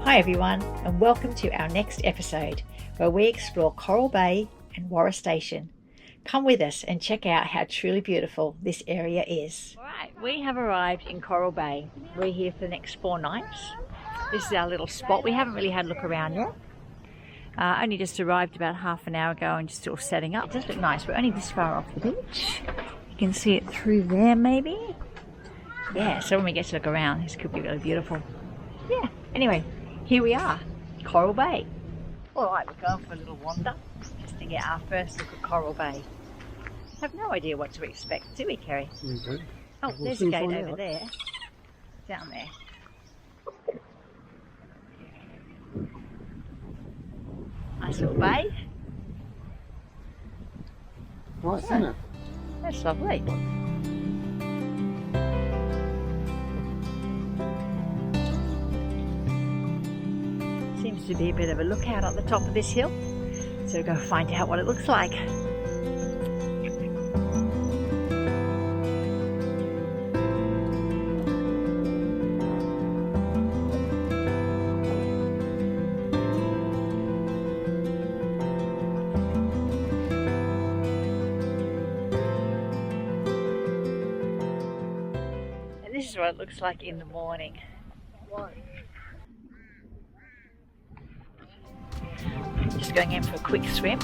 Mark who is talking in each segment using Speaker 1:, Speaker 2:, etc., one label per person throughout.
Speaker 1: Hi everyone, and welcome to our next episode where we explore Coral Bay and Warra Station. Come with us and check out how truly beautiful this area is. Alright, we have arrived in Coral Bay. We're here for the next 4 nights. This is our little spot. We haven't really had a look around yet. Only just arrived about half an hour ago and just still setting up. It does look nice. We're only this far off the beach. You can see it through there maybe. Yeah, so when we get to look around, this could be really beautiful. Yeah, anyway, here we are, Coral Bay. Alright, we're going for a little wander just to get our first look at Coral Bay. Have no idea what to expect, do we, Kerry?
Speaker 2: We do.
Speaker 1: Oh, there's a gate over there. Down there. Nice little bay.
Speaker 2: Nice, isn't it?
Speaker 1: That's lovely. Seems to be a bit of a lookout at the top of this hill. So we'll go find out what it looks like. This is what it looks like in the morning. Just going in for a quick swim.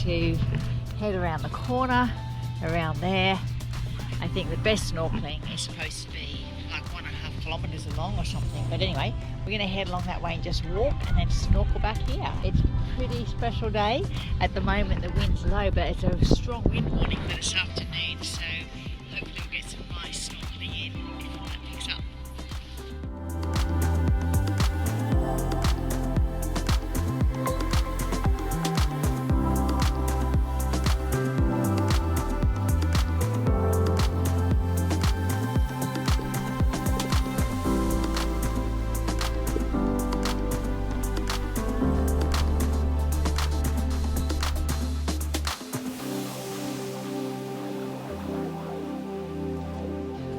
Speaker 1: To head around the corner, around there. I think the best snorkeling is supposed to be like 1.5 kilometres along or something, but anyway, we're going to head along that way and just walk and then snorkel back here. It's a pretty special day. At the moment the wind's low, but it's a strong wind warning for this afternoon, so hopefully we'll get some nice snorkeling in before that picks up.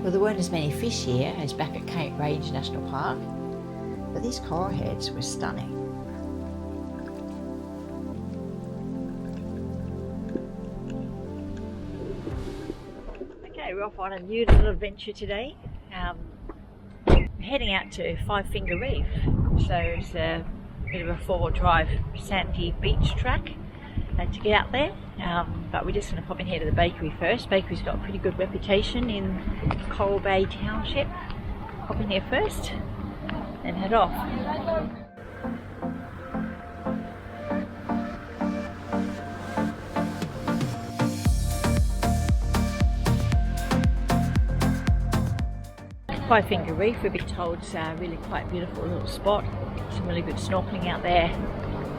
Speaker 1: Well, there weren't as many fish here as back at Cape Range National Park, but these coral heads were stunning. Okay, we're off on a new little adventure today. We're heading out to Finger Reef, so it's a bit of a 4-wheel drive sandy beach track to get out there. But we're just going to pop in here to the bakery first. Bakery's got a pretty good reputation in Coral Bay Township. Pop in here first and head off. Finger Reef, we've been told, it's a really quite beautiful little spot. Some really good snorkeling out there.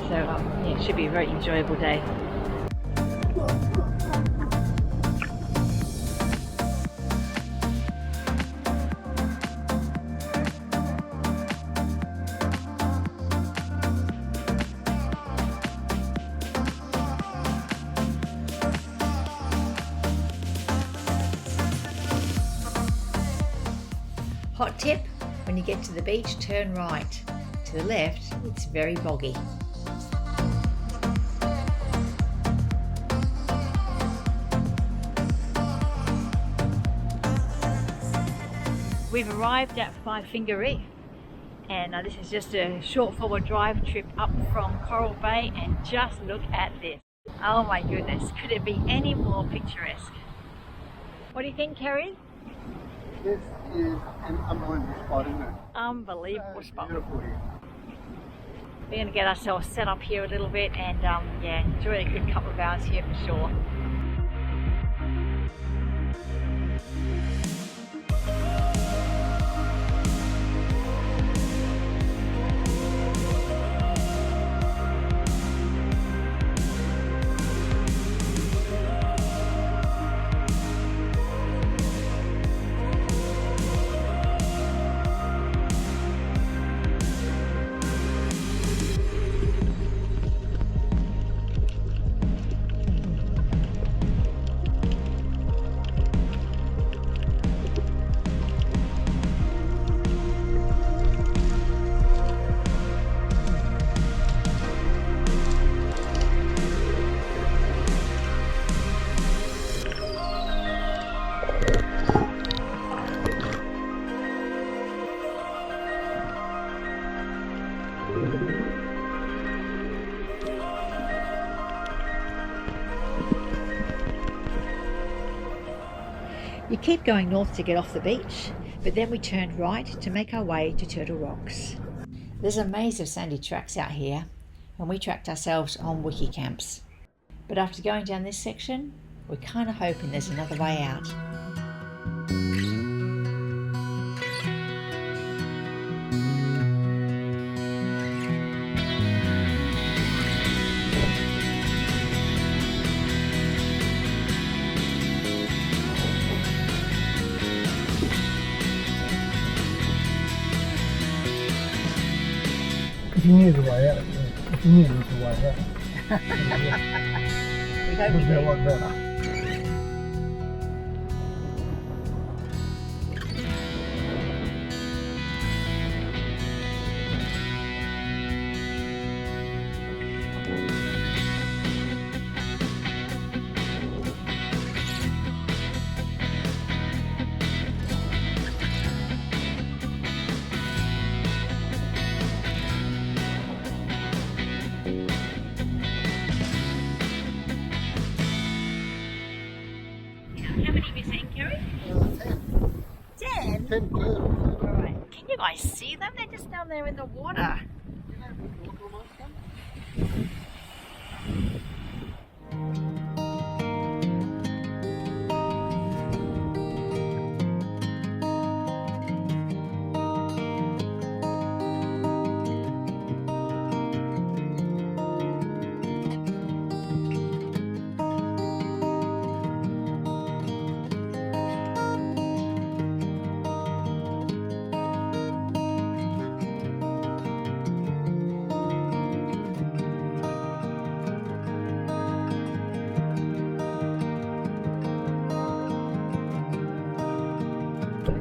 Speaker 1: So yeah, it should be a very enjoyable day. Hot tip, when you get to the beach, turn right. To the left, it's very boggy. We've arrived at Finger Reef, and this is just a short 4-wheel drive trip up from Coral Bay, and just look at this. Oh my goodness, could it be any more picturesque? What do you think, Kerry?
Speaker 2: This is an unbelievable spot, isn't it?
Speaker 1: Unbelievable spot.
Speaker 2: Beautiful here.
Speaker 1: we're going to get ourselves set up here a little bit and yeah, enjoy a good couple of hours here for sure. You keep going north to get off the beach, but then we turned right to make our way to Turtle Rocks. There's a maze of sandy tracks out here, and we tracked ourselves on wiki camps. But after going down this section, we're kind of hoping there's another way out.
Speaker 2: If you knew the way out, if you knew there was a way out, it would be a lot better.
Speaker 1: How many have you seen, Kerry? 10.
Speaker 2: 10 turtles.
Speaker 1: Alright. Can you guys see them? They're just down there in the water.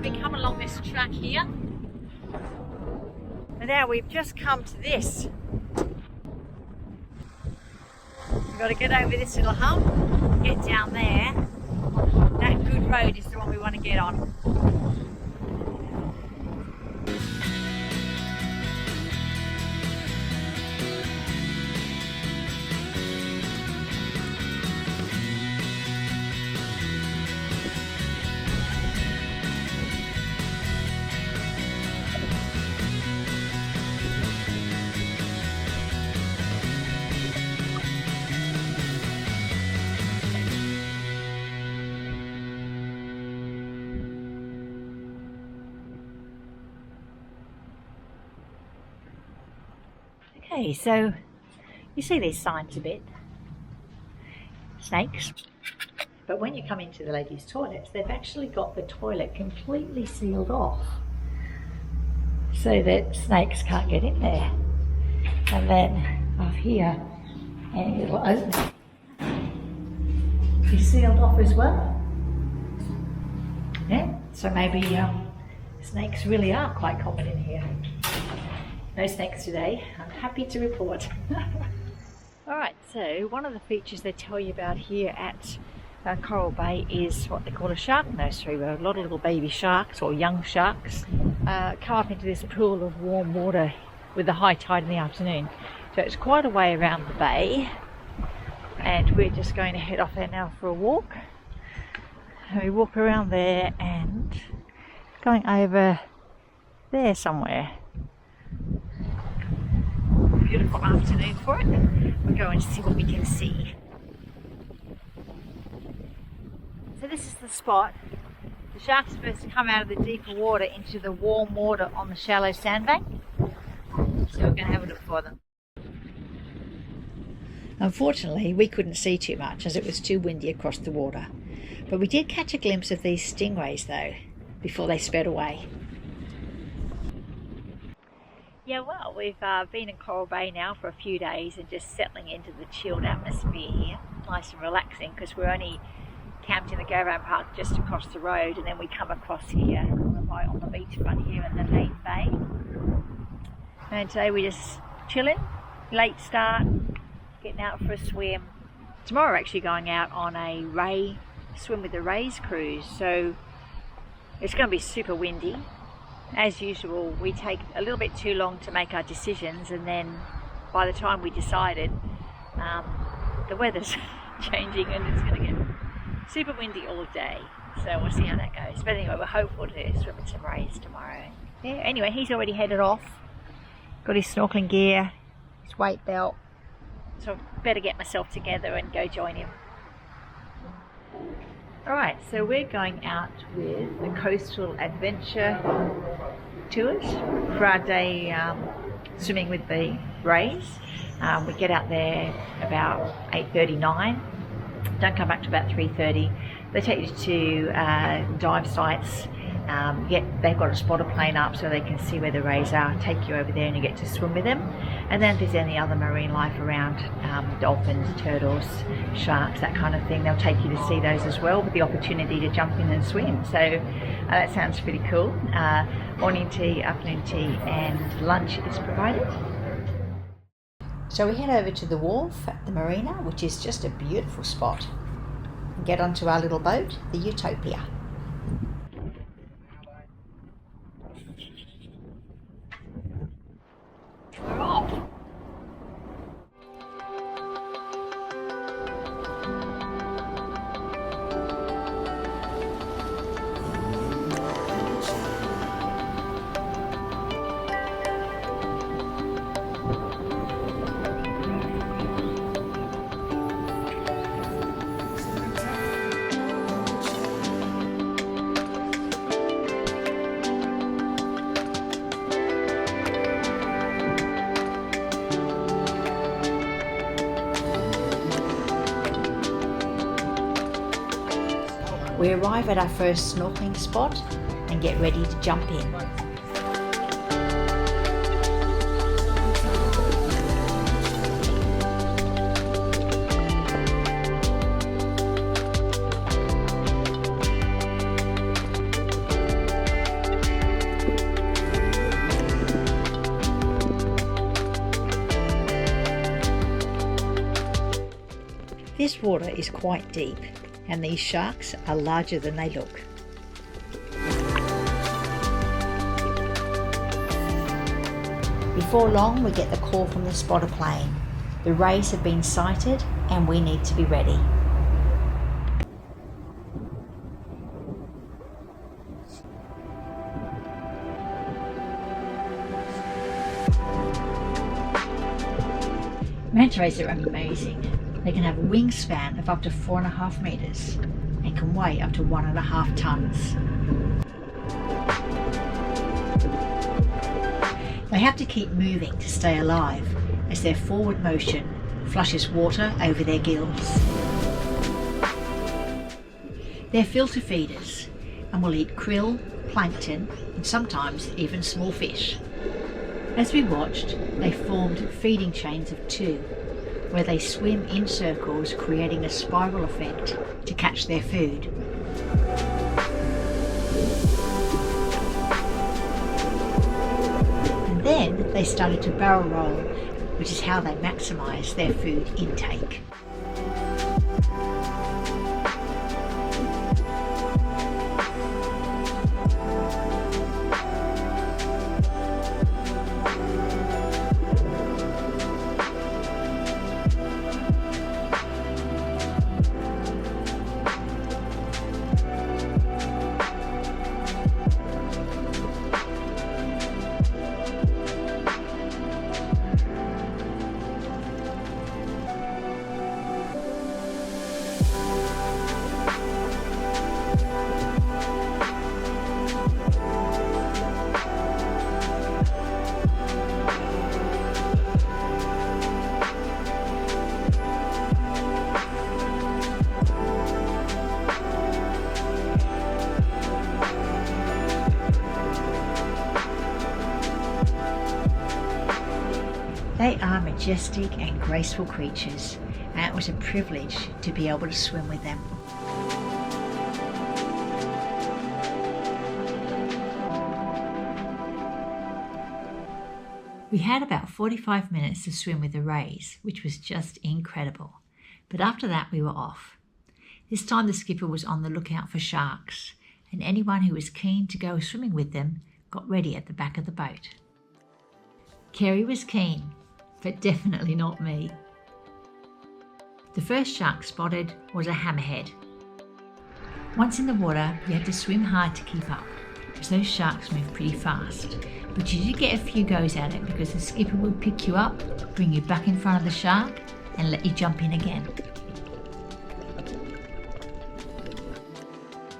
Speaker 1: We come along this track here, and now we've just come to this. We've got to get over this little hump, get down there. That good road is the one we want to get on. Okay, so you see these signs a bit, snakes, but when you come into the ladies' toilets, they've actually got the toilet completely sealed off so that snakes can't get in there. And then up here, and it'll open, it's sealed off as well. Yeah, so maybe snakes really are quite common in here. No snakes today, I'm happy to report. Alright, so one of the features they tell you about here at Coral Bay is what they call a shark nursery, where a lot of little baby sharks or young sharks come up into this pool of warm water with the high tide in the afternoon. So it's quite a way around the bay, and we're just going to head off there now for a walk. And we walk around there and going over there somewhere. beautiful afternoon for it. We'll go and see what we can see. So this is the spot. The sharks are supposed to come out of the deeper water into the warm water on the shallow sandbank. So we're going to have a look for them. Unfortunately, we couldn't see too much as it was too windy across the water. But we did catch a glimpse of these stingrays though, before they sped away. Yeah, well, we've been in Coral Bay now for a few days and just settling into the chilled atmosphere here. Nice and relaxing because we're only camped in the go-round park just across the road, and then we come across here on the beachfront here in the main bay. And today we're just chilling, late start, getting out for a swim. Tomorrow we're actually going out on a swim with the Rays cruise, so it's going to be super windy. As usual, we take a little bit too long to make our decisions, and then by the time we decided, the weather's changing and it's going to get super windy all day. So we'll see how that goes. But anyway, we're hopeful to swim with some Rays tomorrow. Yeah, anyway, he's already headed off. Got his snorkeling gear, his weight belt. So I better get myself together and go join him. Alright, so we're going out with the Coastal Adventure Tours for our day swimming with the Rays. We get out there about 8:39, don't come back to about 3:30. They take you to dive sites. They've got a spotter plane up so they can see where the Rays are, take you over there and you get to swim with them. And then if there's any other marine life around, dolphins, turtles, sharks, that kind of thing, they'll take you to see those as well with the opportunity to jump in and swim. So that sounds pretty cool. Morning tea, afternoon tea and lunch is provided. So we head over to the wharf at the marina, which is just a beautiful spot, and get onto our little boat, the Utopia. We're off. We arrive at our first snorkeling spot and get ready to jump in. This water is quite deep, and these sharks are larger than they look. Before long, we get the call from the spotter plane. The Rays have been sighted and we need to be ready. Manta Rays are amazing. They can have a wingspan of up to 4.5 meters and can weigh up to 1.5 tons. They have to keep moving to stay alive as their forward motion flushes water over their gills. They're filter feeders and will eat krill, plankton and sometimes even small fish. As we watched, they formed feeding chains of 2, where they swim in circles, creating a spiral effect to catch their food. And then they started to barrel roll, which is how they maximise their food intake. majestic and graceful creatures, and it was a privilege to be able to swim with them. We had about 45 minutes to swim with the rays, which was just incredible. But after that we were off. This time the skipper was on the lookout for sharks, and anyone who was keen to go swimming with them got ready at the back of the boat. Kerry was keen, but definitely not me. The first shark spotted was a hammerhead. Once in the water, you had to swim hard to keep up, because those sharks move pretty fast. But you did get a few goes at it because the skipper would pick you up, bring you back in front of the shark, and let you jump in again.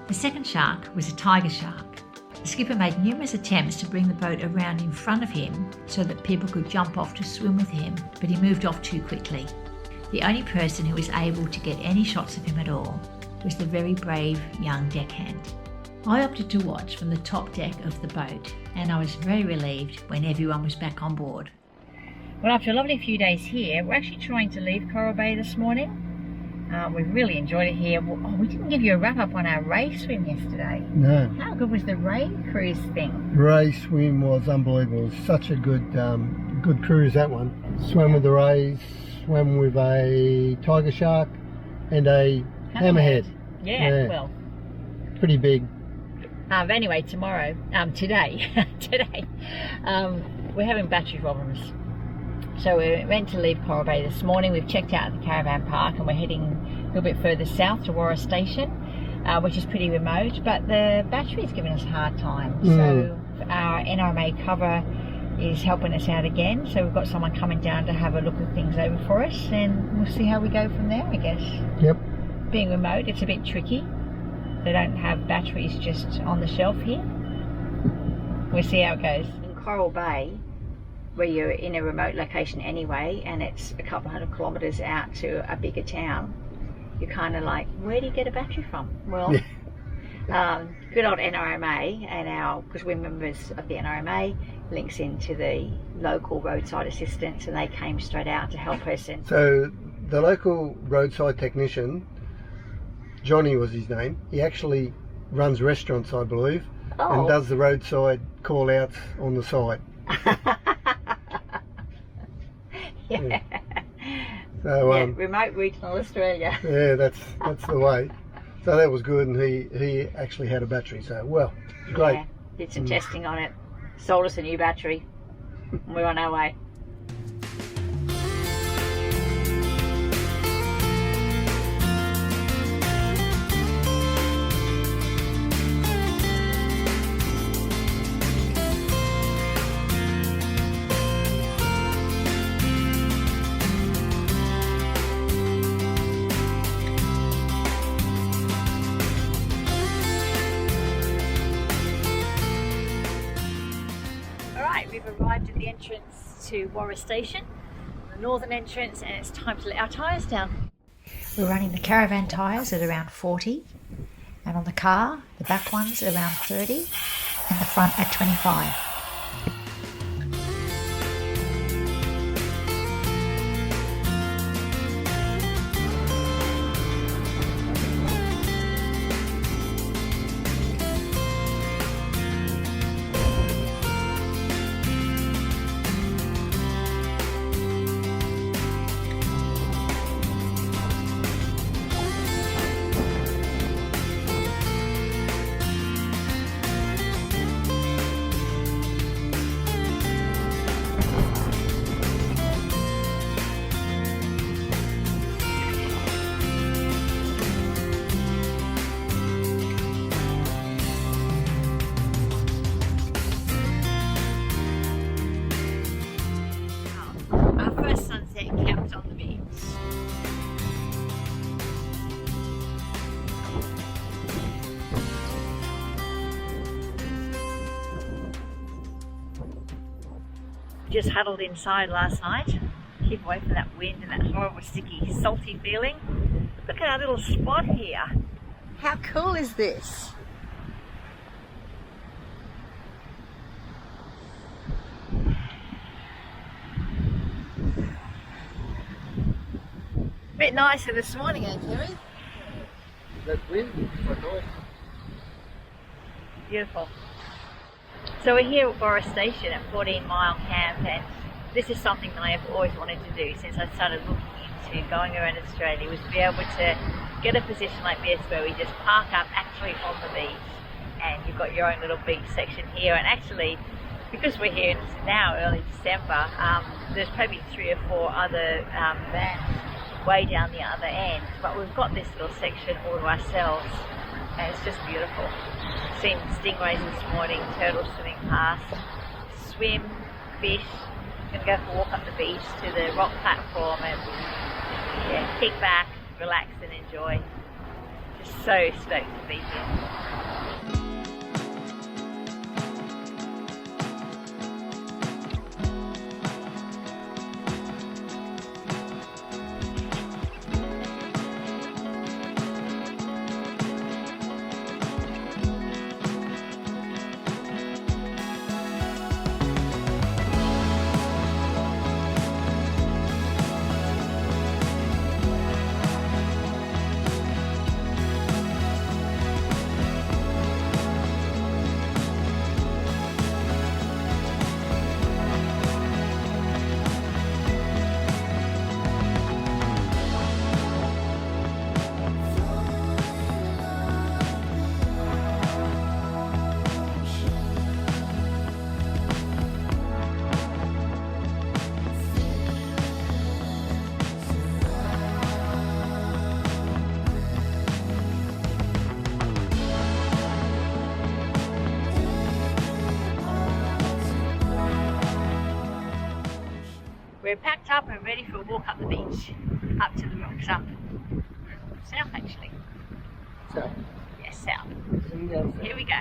Speaker 1: The second shark was a tiger shark. The skipper made numerous attempts to bring the boat around in front of him so that people could jump off to swim with him, but he moved off too quickly. The only person who was able to get any shots of him at all was the very brave young deckhand. I opted to watch from the top deck of the boat, and I was very relieved when everyone was back on board. Well, after a lovely few days here, we're actually trying to leave Coral Bay this morning. We've really enjoyed it here. Oh, we didn't give you a wrap up on our ray swim yesterday.
Speaker 2: No.
Speaker 1: How good was the ray cruise thing?
Speaker 2: The ray swim was unbelievable. It was such a good good cruise, that one. Swam with the rays, swam with a tiger shark and a hammerhead.
Speaker 1: Yeah, well.
Speaker 2: Pretty big.
Speaker 1: Anyway, today, we're having battery problems. So we went to leave Coral Bay this morning. We've checked out the caravan park and we're heading a little bit further south to Warra Station, which is pretty remote, but the battery's giving us a hard time. So our NRMA cover is helping us out again. So we've got someone coming down to have a look at things over for us, and we'll see how we go from there, I guess.
Speaker 2: Yep.
Speaker 1: Being remote, it's a bit tricky. They don't have batteries just on the shelf here. We'll see how it goes. In Coral Bay, where you're in a remote location anyway, and it's a couple hundred kilometres out to a bigger town, you're kind of like, where do you get a battery from? Well, good old NRMA, and because we're members of the NRMA, links into the local roadside assistance, and they came straight out to help us. And
Speaker 2: so the local roadside technician, Johnny was his name, he actually runs restaurants, I believe, and does the roadside call outs on the side.
Speaker 1: Yeah.
Speaker 2: So
Speaker 1: remote regional Australia.
Speaker 2: Yeah, that's the way. So that was good, and he actually had a battery. So well, great.
Speaker 1: Yeah, did some testing on it, sold us a new battery, and we're on our way. We've arrived at the entrance to Warra Station, the northern entrance, and it's time to let our tyres down. We're running the caravan tyres at around 40, and on the car, the back ones around 30, and the front at 25. Camped on the beach. Just huddled inside last night. Keep away from that wind and that horrible sticky, salty feeling. Look at our little spot here. How cool is this? bit nicer this morning, eh, Kerry?
Speaker 2: That wind is quite nice.
Speaker 1: Beautiful. So we're here at Warra Station at 14 Mile Camp, and this is something that I have always wanted to do since I started looking into going around Australia, was to be able to get a position like this where we just park up actually on the beach, and you've got your own little beach section here. And actually, because we're here now early December, there's probably 3 or 4 other vans way down the other end, but we've got this little section all to ourselves, and it's just beautiful. Seen stingrays this morning, turtles swimming past, swim, fish. Gonna go for a walk up the beach to the rock platform and yeah, kick back, relax and enjoy. Just so stoked to be here. We're packed up and ready for a walk up the beach, up to the rocks, up south actually.
Speaker 2: South?
Speaker 1: Yes, south. Here we go.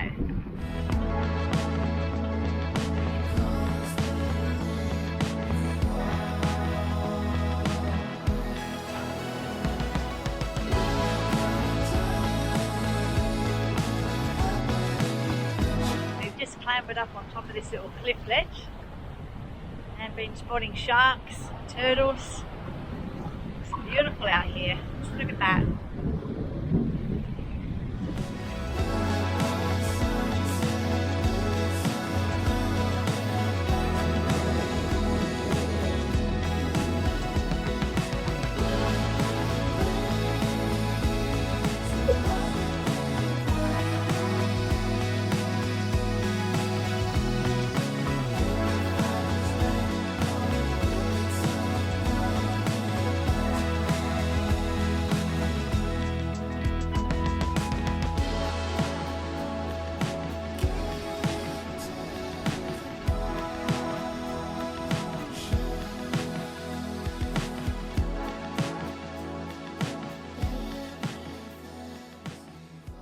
Speaker 1: We've just clambered up on top of this little cliff ledge and been spotting sharks, turtles. It's beautiful out here. Look at that.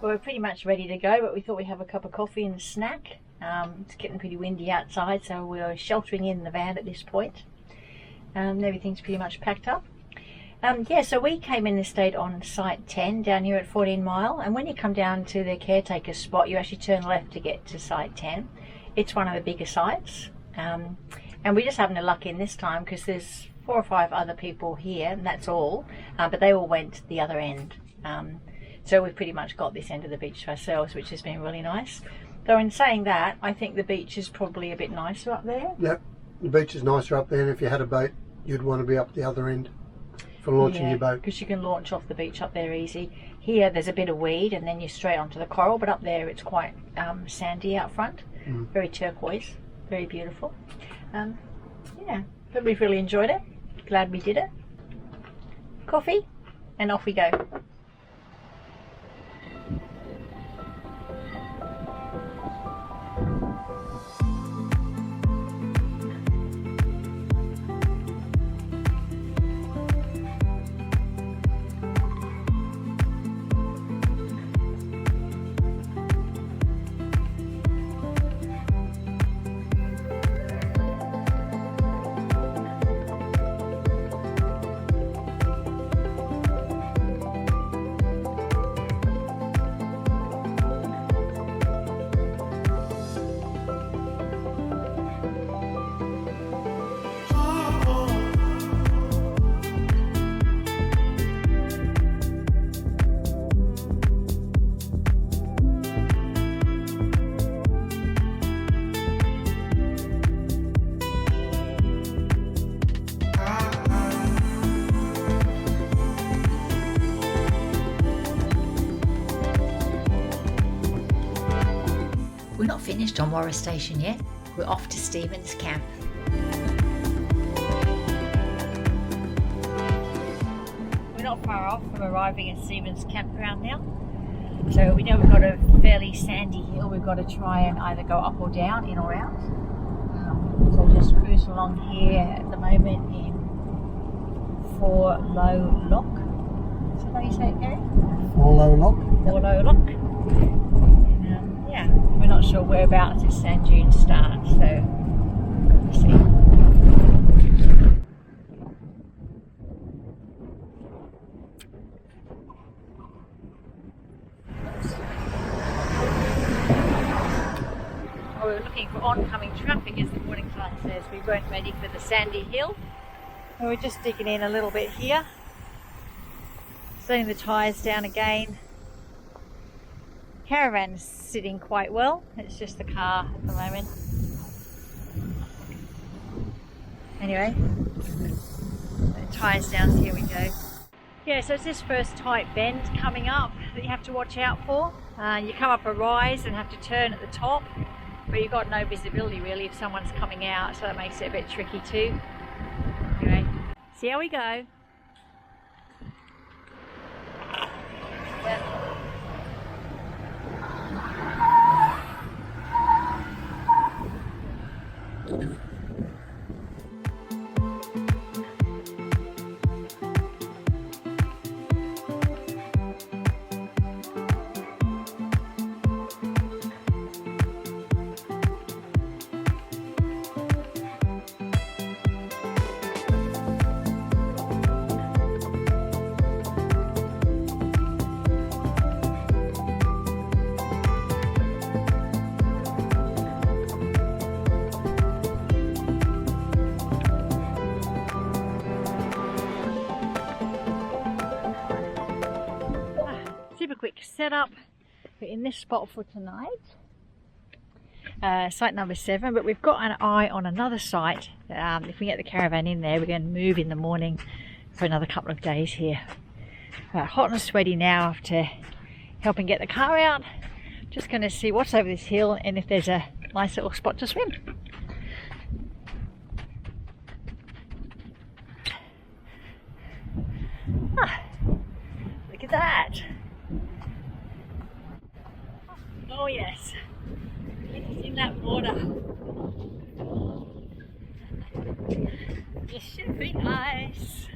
Speaker 1: Well, we're pretty much ready to go, but we thought we'd have a cup of coffee and a snack. It's getting pretty windy outside, so we're sheltering in the van at this point. Everything's pretty much packed up. Yeah, so we came in and stayed on site 10 down here at 14 Mile, and when you come down to the caretaker spot, you actually turn left to get to site 10. It's one of the bigger sites, and we're just having a luck in this time because there's 4 or 5 other people here, and that's all, but they all went the other end. So we've pretty much got this end of the beach to ourselves, which has been really nice. Though in saying that, I think the beach is probably a bit nicer up there.
Speaker 2: Yep, the beach is nicer up there, and if you had a boat, you'd want to be up the other end for launching your boat.
Speaker 1: Because you can launch off the beach up there easy. Here there's a bit of weed and then you're straight onto the coral, but up there it's quite sandy out front. Very turquoise, very beautiful. Yeah, but we've really enjoyed it. Glad we did it. Coffee, and off we go. We're not finished on Warra Station yet. We're off to Stephen's camp. We're not far off from arriving at Stephen's campground now. So we know we've got a fairly sandy hill. We've got to try and either go up or down, in or out. So just cruise along here at the moment in Four Low Lock. Is that how you say it, Gary?
Speaker 2: Four Low Lock.
Speaker 1: Four Low Lock. And, yeah, we're not sure whereabouts this sand dune starts, so we'll see. We're looking for oncoming traffic, as the warning sign says. We weren't ready for the sandy hill. And we're just digging in a little bit here. Setting the tyres down again. Caravan's sitting quite well. It's just the car at the moment. Anyway, tyres down, so here we go. Yeah, so it's this first tight bend coming up that you have to watch out for. You come up a rise and have to turn at the top, but you've got no visibility really if someone's coming out, so that makes it a bit tricky too. Anyway, see how we go. Yeah. Super quick setup. We're in this spot for tonight, site number 7, but we've got an eye on another site. If we get the caravan in there, we're going to move in the morning for another couple of days here. Hot and sweaty now after helping get the car out. Just going to see what's over this hill and if there's a nice little spot to swim. Look at that. Oh yes, in that water. This should be nice.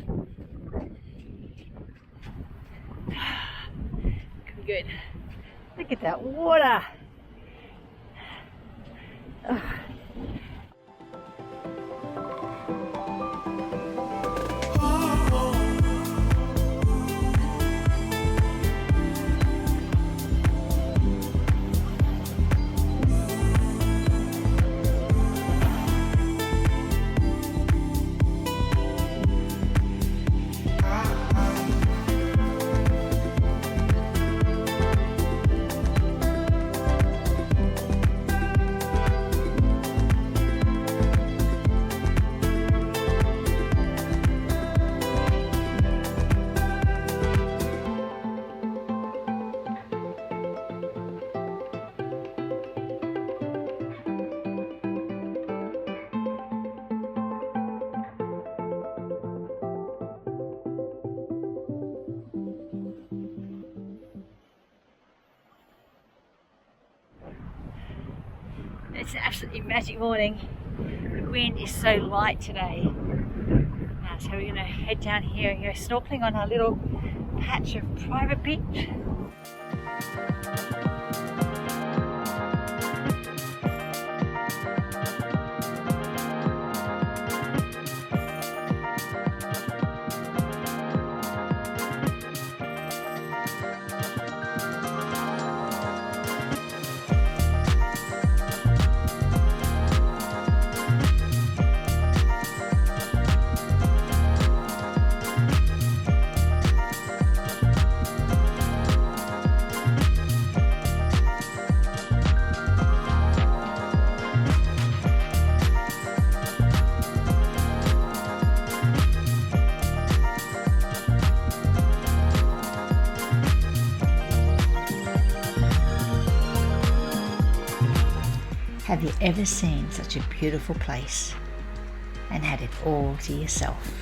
Speaker 1: Good. Look at that water. Oh. It's an absolutely magic morning. The wind is so light today. So we're going to head down here and go snorkeling on our little patch of private beach. Have you ever seen such a beautiful place and had it all to yourself?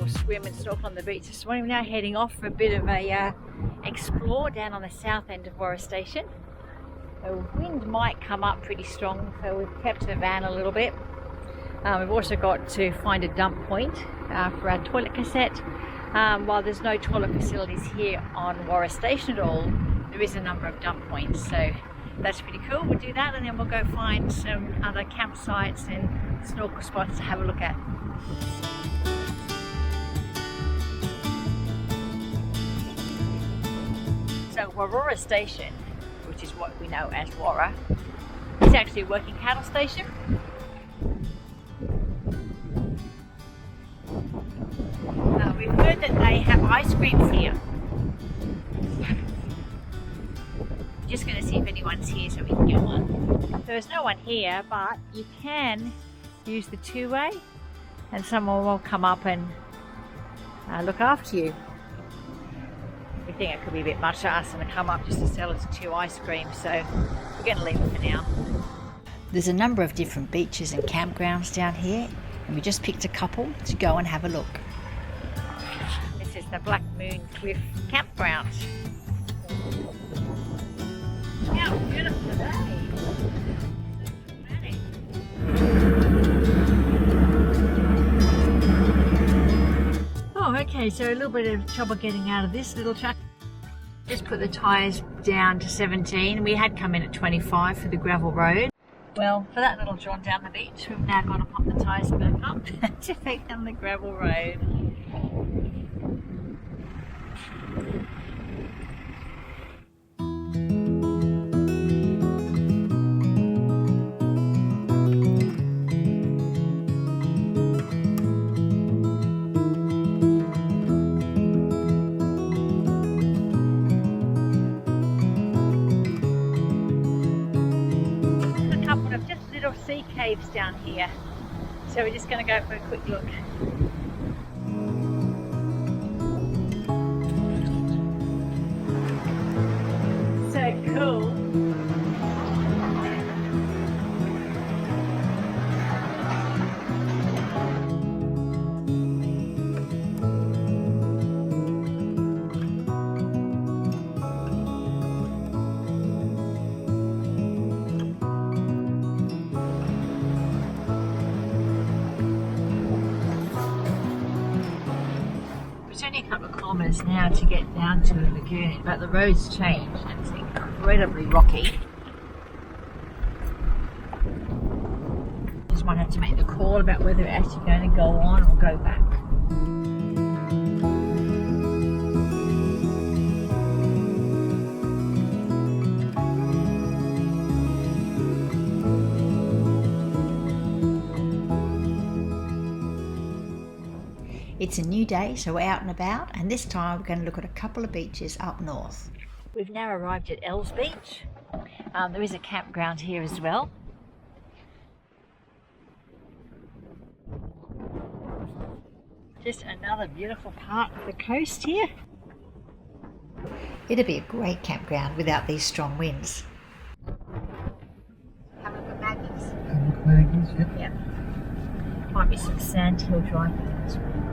Speaker 1: Swim and snorkel on the beach this morning. We're now heading off for a bit of a explore down on the south end of Warra Station. The wind might come up pretty strong, so we've kept the van a little bit. We've also got to find a dump point for our toilet cassette. While there's no toilet facilities here on Warra Station at all, there is a number of dump points, so that's pretty cool. We'll do that and then we'll go find some other campsites and snorkel spots to have a look at. So Warroora Station, which is what we know as Warra, is actually a working cattle station. We've heard that they have ice creams here. Just going to see if anyone's here so we can get one. There's no one here, but you can use the two-way and someone will come up and look after you. We think it could be a bit much to ask them to come up just to sell us 2 ice creams, so we're going to leave it for now. There's a number of different beaches and campgrounds down here, and we just picked a couple to go and have a look. This is the Black Moon Cliff Campground. How beautiful are they? Oh, okay, so a little bit of trouble getting out of this little track. Just put the tyres down to 17. We had come in at 25 for the gravel road. Well, for that little jaunt down the beach, we've now got to pump the tyres back up to take down the gravel road. Sea caves down here, so we're just going to go for a quick look. So cool. A couple of kilometres now to get down to the lagoon, but the road's changed and it's incredibly rocky. Just might have to make the call about whether we're actually going to go on or go back. It's a new day, so we're out and about, and this time we're going to look at a couple of beaches up north. We've now arrived at Els Beach. There is a campground here as well. Just another beautiful part of the coast here. It'd be a great campground without these strong winds. Have a look at Maggie's.
Speaker 2: Have a look at Maggie's, yep.
Speaker 1: Yep. Might be some sandhill driving as well.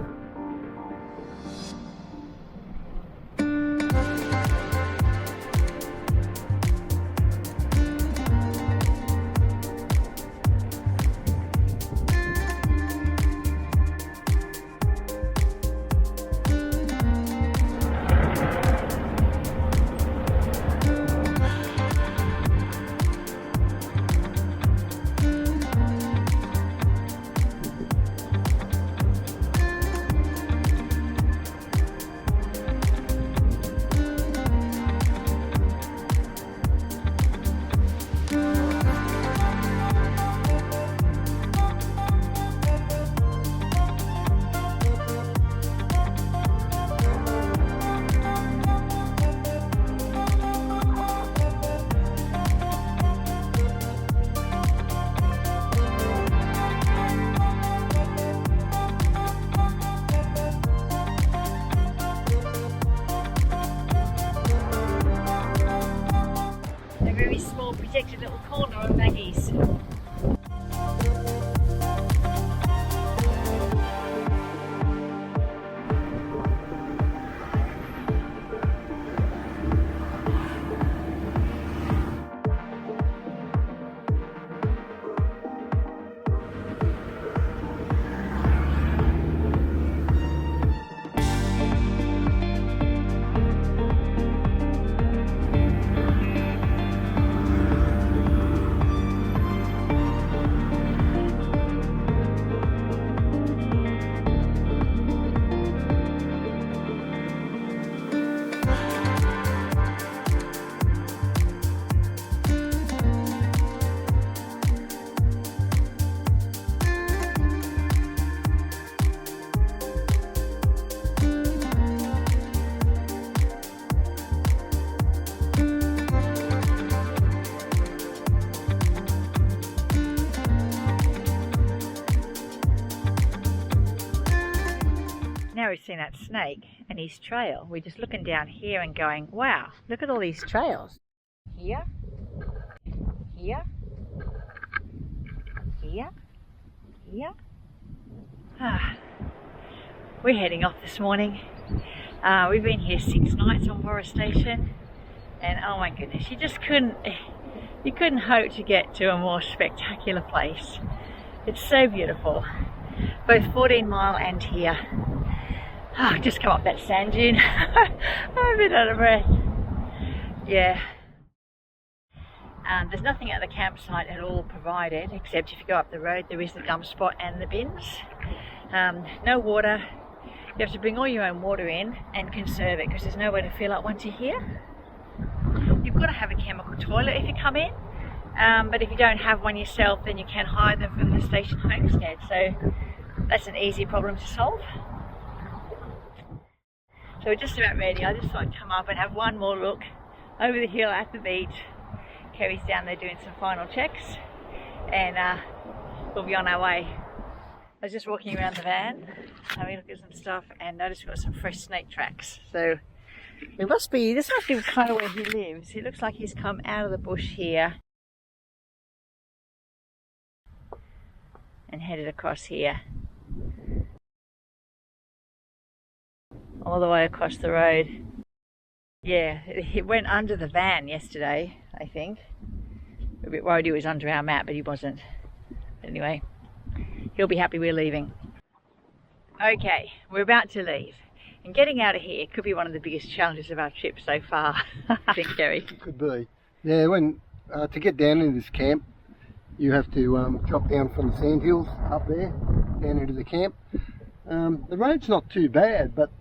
Speaker 1: now we've seen that snake and his trail, we're just looking down here and going, wow, look at all these trails. Here, here, here, here. We're heading off this morning. We've been here 6 nights on Warra Station, and oh my goodness, you couldn't hope to get to a more spectacular place. It's so beautiful, both 14 Mile and here. Just come up that sand dune. I'm a bit out of breath. Yeah. There's nothing at the campsite at all provided, except if you go up the road there is the dump spot and the bins. No water. You have to bring all your own water in and conserve it because there's nowhere to fill up once you're here. You've got to have a chemical toilet if you come in, but if you don't have one yourself, then you can hire them from the station homestead. So that's an easy problem to solve. So we're just about ready. I just thought I'd come up and have one more look over the hill at the beach. Kerry's down there doing some final checks, and we'll be on our way. I was just walking around the van, having a look at some stuff, and noticed we've got some fresh snake tracks. So this must be kind of where he lives. It looks like he's come out of the bush here and headed across here, all the way across the road. Yeah, it went under the van yesterday, I think. We're a bit worried he was under our mat, but he wasn't. But anyway, he'll be happy we're leaving. Okay, we're about to leave. And getting out of here could be one of the biggest challenges of our trip so far. I think, Kerry.
Speaker 2: It could be. Yeah, to get down into this camp, you have to drop down from the sand hills up there, down into the camp. The road's not too bad, but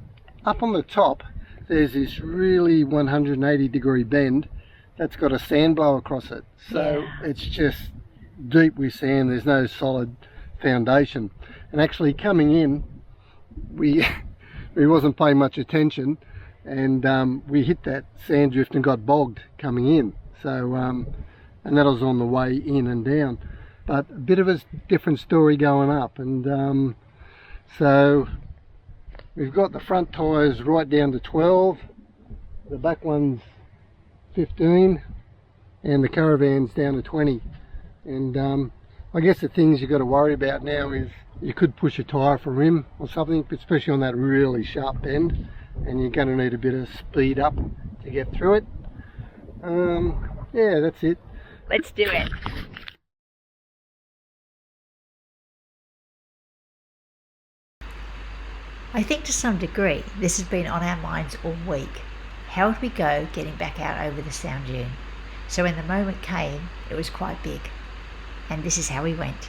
Speaker 2: up on the top, there's this really 180-degree bend that's got a sand blow across it. So it's just deep with sand. There's no solid foundation. And actually coming in, we wasn't paying much attention, and we hit that sand drift and got bogged coming in. So and that was on the way in and down. But a bit of a different story going up, and so we've got the front tyres right down to 12, the back one's 15, and the caravan's down to 20. And I guess the things you've got to worry about now is you could push a tyre for rim or something, especially on that really sharp bend, and you're going to need a bit of speed up to get through it. Yeah, that's it.
Speaker 1: Let's do it. I think to some degree this has been on our minds all week. How would we go getting back out over the sound dune? So when the moment came, it was quite big. And this is how we went.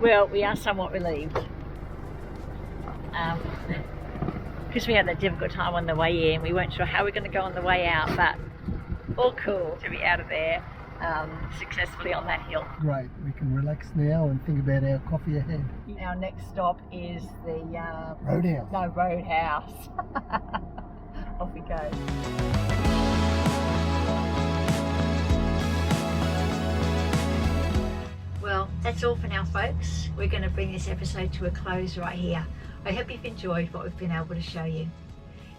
Speaker 1: Well, we are somewhat relieved because we had that difficult time on the way in. We weren't sure how we were going to go on the way out, but all cool to be out of there. successfully on that hill.
Speaker 2: Great, we can relax now and think about our coffee ahead.
Speaker 1: Our next stop is the
Speaker 2: Roadhouse.
Speaker 1: No, Roadhouse. Off we go. Well, that's all for now, folks. We're going to bring this episode to a close right here. I hope you've enjoyed what we've been able to show you.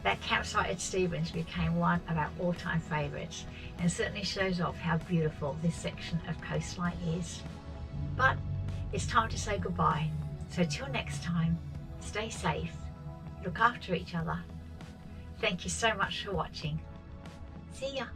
Speaker 1: That campsite at Stevens became one of our all-time favourites and certainly shows off how beautiful this section of coastline is. But it's time to say goodbye. So till next time, stay safe, look after each other. Thank you so much for watching. See ya.